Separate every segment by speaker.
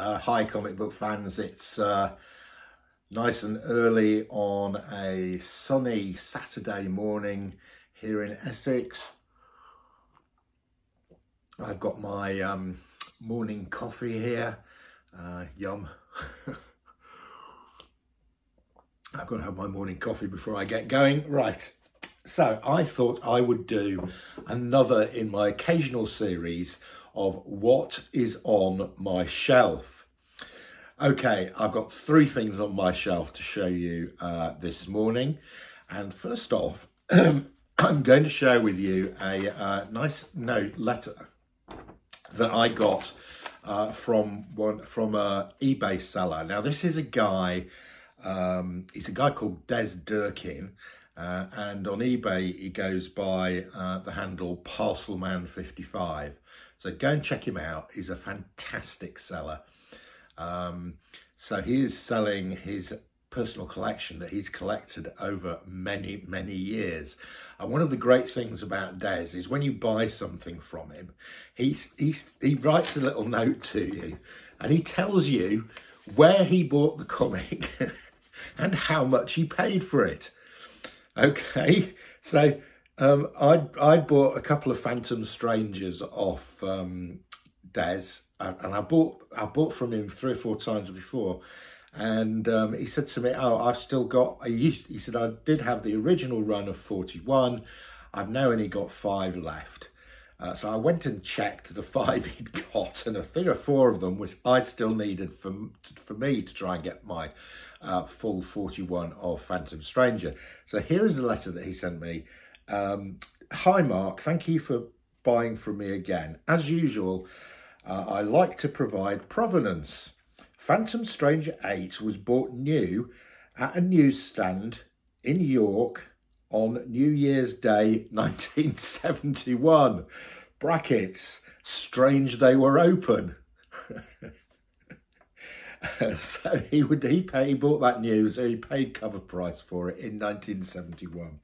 Speaker 1: Hi comic book fans, it's nice and early on a sunny Saturday morning here in Essex. I've got my morning coffee here, yum. I've got to have my morning coffee before I get going. Right, so I thought I would do another in my occasional series of what is on my shelf. Okay, I've got three things on my shelf to show you this morning. And first off, I'm going to share with you a nice letter that I got from an eBay seller. Now, this is a guy, he's a guy called Des Durkin, and on eBay he goes by the handle Parcelman55. So go and check him out. He's a fantastic seller. So he is selling his personal collection that he's collected over many, many years. And one of the great things about Des is when you buy something from him, he writes a little note to you and he tells you where he bought the comic and how much he paid for it. Okay, so I bought a couple of Phantom Strangers off Des, and I bought from him 3 or 4 times before, and he said to me, "Oh, I've still got." He said, "I did have the original run of 41. I've now only got 5 left." So I went and checked the 5 he'd got, and 3 or 4 of them was I still needed for me to try and get my full 41 of Phantom Stranger. So here is the letter that he sent me. Hi Mark, thank you for buying from me again. As usual, I like to provide provenance. Phantom Stranger 8 was bought new at a newsstand in York on New Year's Day 1971. Brackets, strange they were open. So he bought that new, so he paid cover price for it in 1971.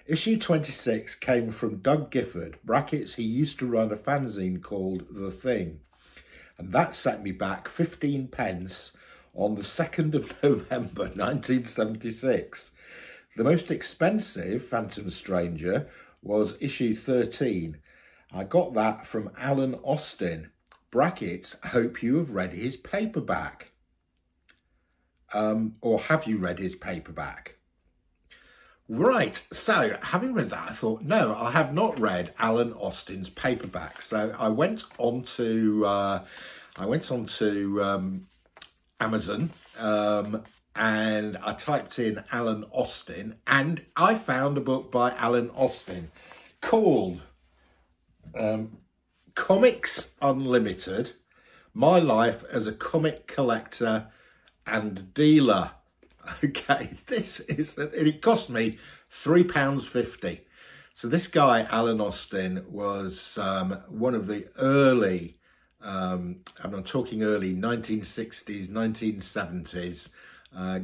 Speaker 1: Issue 26 came from Doug Gifford, brackets, he used to run a fanzine called The Thing. And that set me back 15 pence on the 2nd of November 1976. The most expensive Phantom Stranger was issue 13. I got that from Alan Austin, brackets, hope you have read his paperback. Or have you read his paperback? Right, so having read that, I thought, no, I have not read Alan Austin's paperback. So I went on to Amazon and I typed in Alan Austin and I found a book by Alan Austin called Comics Unlimited, My Life as a Comic Collector and Dealer. Okay, it cost me £3.50. So this guy, Alan Austin, was one of the early, I'm talking early 1960s, 1970s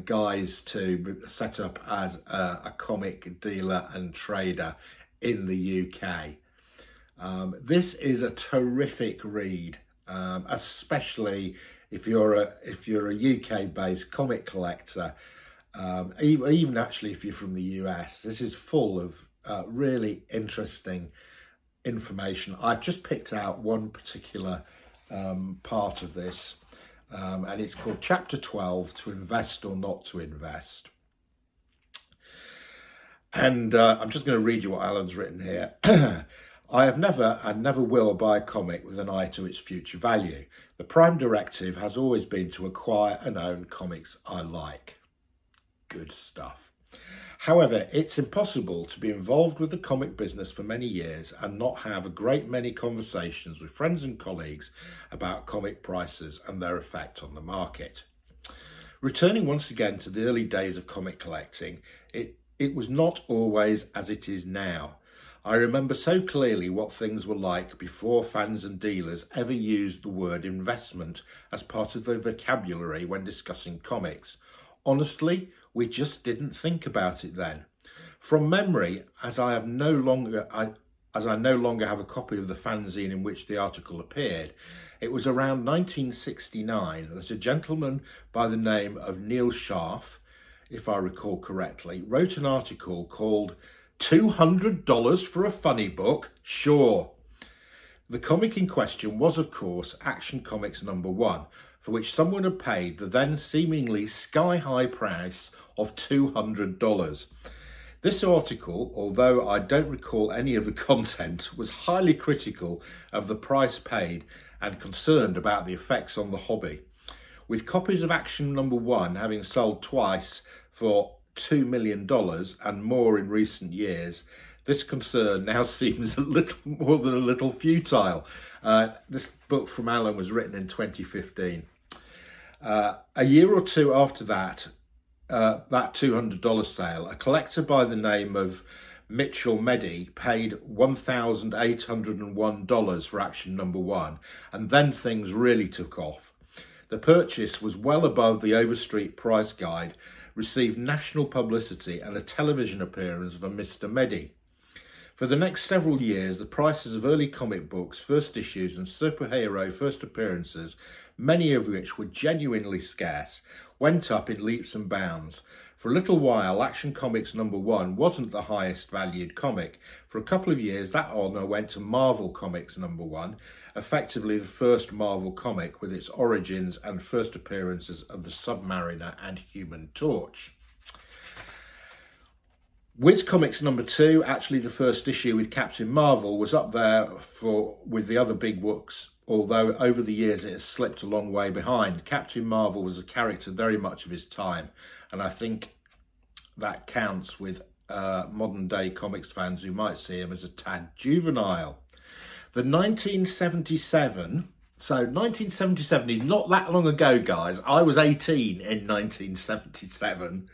Speaker 1: guys to set up as a comic dealer and trader in the UK. This is a terrific read, especially if you're a UK-based comic collector. Even actually if you're from the US, this is full of really interesting information. I've just picked out one particular part of this, and it's called Chapter 12, To Invest or Not to Invest. And I'm just going to read you what Alan's written here. I have never and never will buy a comic with an eye to its future value. The prime directive has always been to acquire and own comics I like. Good stuff. However, it's impossible to be involved with the comic business for many years and not have a great many conversations with friends and colleagues about comic prices and their effect on the market. Returning once again to the early days of comic collecting, it was not always as it is now. I remember so clearly what things were like before fans and dealers ever used the word investment as part of their vocabulary when discussing comics. Honestly, we just didn't think about it then. From memory, as I no longer have a copy of the fanzine in which the article appeared, It was around 1969 that a gentleman by the name of Neil Scharf, if I recall correctly, wrote an article called $200 for a funny book? Sure. The comic in question was, of course, Action Comics #1, for which someone had paid the then seemingly sky-high price of $200. This article, although I don't recall any of the content, was highly critical of the price paid and concerned about the effects on the hobby. With copies of Action #1 having sold twice for $2 million and more in recent years, this concern now seems a little more than a little futile. This book from Alan was written in 2015. A year or two after that $200 sale, a collector by the name of Mitchell Meddy paid $1,801 for Action #1, and then things really took off. The purchase was well above the Overstreet price guide, received national publicity and a television appearance of a Mr. Meddy. For the next several years, the prices of early comic books, first issues and superhero first appearances, many of which were genuinely scarce, went up in leaps and bounds. For a little while, Action Comics #1 wasn't the highest valued comic. For a couple of years, that honour went to Marvel Comics #1, effectively the first Marvel comic with its origins and first appearances of the Submariner and Human Torch. Whiz Comics #2, actually the first issue with Captain Marvel, was up there with the other big books, although over the years it has slipped a long way behind. Captain Marvel was a character very much of his time, and I think that counts with modern day comics fans who might see him as a tad juvenile. The 1977, so 1977 is not that long ago, guys. I was 18 in 1977.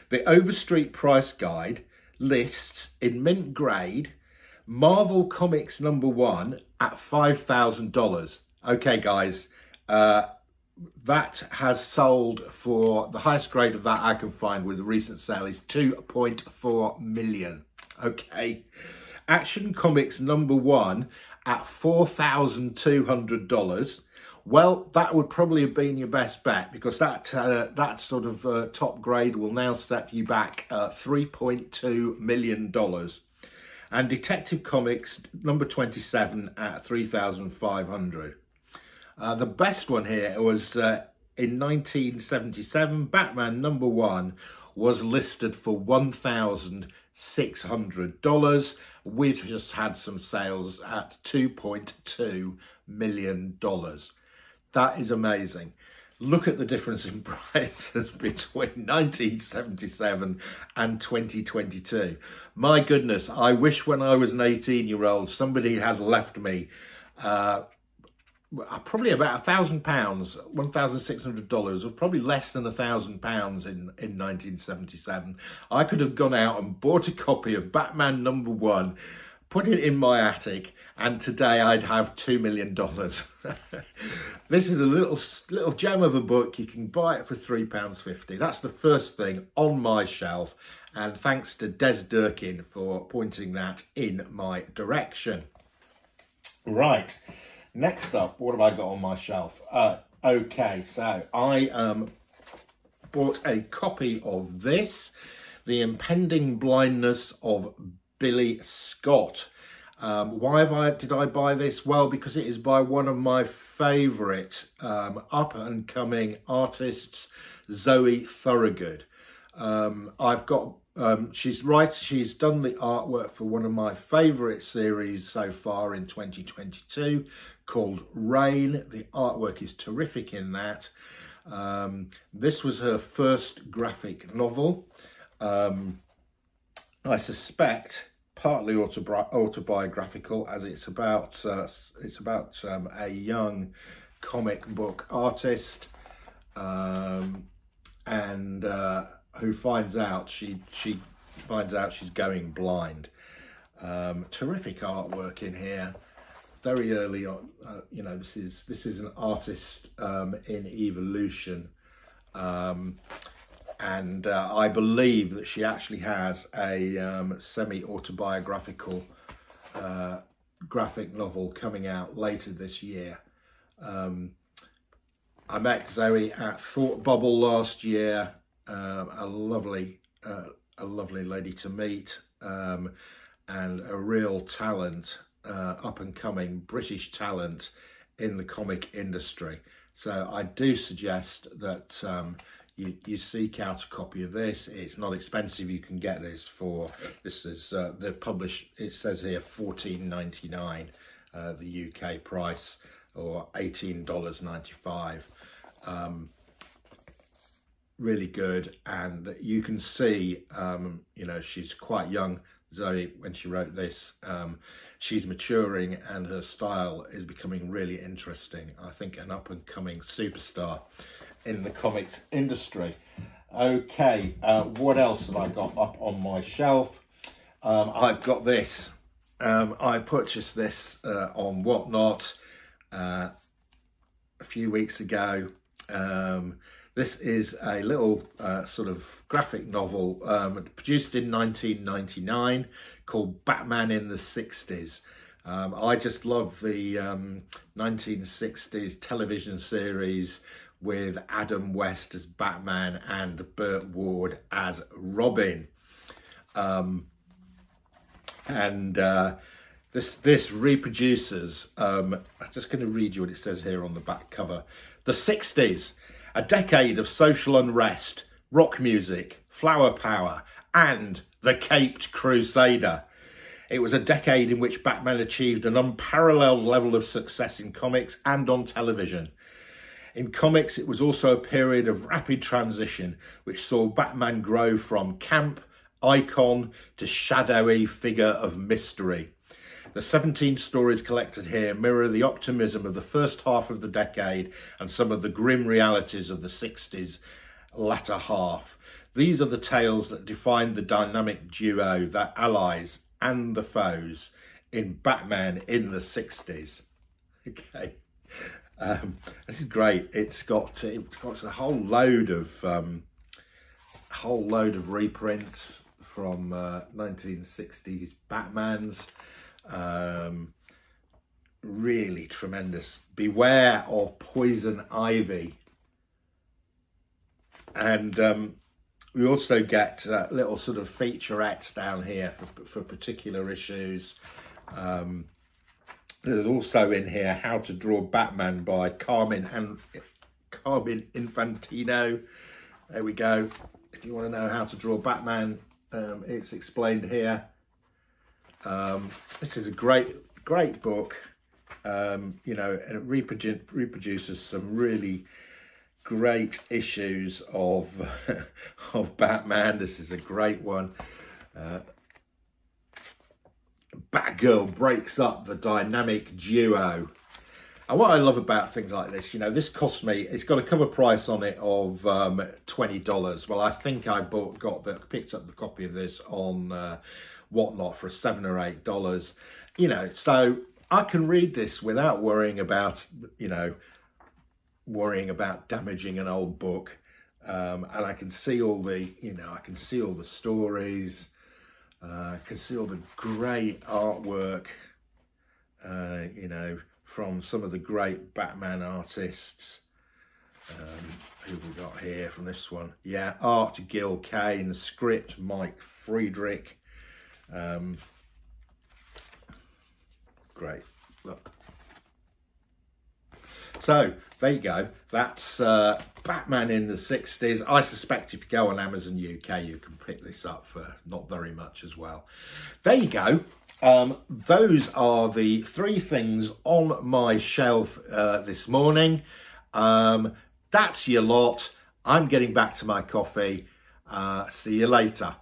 Speaker 1: The Overstreet price guide lists in mint grade Marvel Comics #1 at $5,000. Okay, guys, that has sold for the highest grade of that I can find with the recent sale is 2.4 million. Okay, Action Comics #1 at $4,200. Well, that would probably have been your best bet, because that sort of top grade will now set you back $3.2 million. And Detective Comics #27 at $3,500. The best one here was in 1977, Batman #1 was listed for $1,600. We've just had some sales at $2.2 million. That is amazing. Look at the difference in prices between 1977 and 2022. My goodness, I wish when I was an 18-year-old somebody had left me probably about £1,000, $1,600, or probably less than £1,000 in 1977. I could have gone out and bought a copy of Batman #1, put it in my attic, and today I'd have $2 million. This is a little gem of a book. You can buy it for £3.50. That's the first thing on my shelf, and thanks to Des Durkin for pointing that in my direction. Right, next up, what have I got on my shelf? Okay, so I bought a copy of this, The Impending Blindness of Billy Scott. Why did I buy this? Well, because it is by one of my favourite up-and-coming artists, Zoe Thorogood. She's done the artwork for one of my favourite series so far in 2022 called Rain. The artwork is terrific in that. This was her first graphic novel. I suspect partly autobiographical, as it's about a young comic book artist and who finds out she's going blind. Terrific artwork in here. Very early on, you know, this is an artist in evolution. And I believe that she actually has a semi-autobiographical graphic novel coming out later this year. I met Zoe at Thought Bubble last year. A lovely lady to meet, and a real talent, up and coming British talent in the comic industry. So I do suggest that you seek out a copy of this. It's not expensive. You can get this for, this is the published, it says here $14.99, the UK price, or $18.95. Really good, and you can see, you know, she's quite young, Zoe, when she wrote this. She's maturing and her style is becoming really interesting. I think an up-and-coming superstar in the comics industry. Okay, what else have I got up on my shelf? I've got this. I purchased this on Whatnot a few weeks ago. This is a little sort of graphic novel produced in 1999 called Batman in the 60s. I just love the 1960s television series with Adam West as Batman and Burt Ward as Robin. This reproduces, I'm just going to read you what it says here on the back cover. The 60s, a decade of social unrest, rock music, flower power, and the Caped Crusader. It was a decade in which Batman achieved an unparalleled level of success in comics and on television. In comics, it was also a period of rapid transition, which saw Batman grow from camp, icon, to shadowy figure of mystery. The 17 stories collected here mirror the optimism of the first half of the decade and some of the grim realities of the 60s latter half. These are the tales that define the dynamic duo, the allies and the foes, in Batman in the 60s. Okay, this is great. It's got a whole load of reprints from 1960s Batmans. Really tremendous. Beware of Poison Ivy. And we also get little sort of featurettes down here for particular issues. There's also in here How to Draw Batman by Carmine Infantino. There we go. If you want to know how to draw Batman, it's explained here. This is a great book, you know, and it reproduces some really great issues of Batman. This is a great one. Batgirl breaks up the dynamic duo. And what I love about things like this, you know, this cost me, it's got a cover price on it of $20. Well, I think I picked up the copy of this on Whatnot for $7 or $8. You know, so I can read this without worrying about, you know, damaging an old book. And I can see all the, you know, I can see all the stories. I can see all the great artwork, you know, from some of the great Batman artists. Who we got here from this one? Yeah, art Gil Kane, script Mike Friedrich. Great, look. So there you go. That's Batman in the 60s. I suspect if you go on Amazon UK, you can pick this up for not very much as well. There you go. Those are the three things on my shelf this morning. That's your lot. I'm getting back to my coffee. See you later.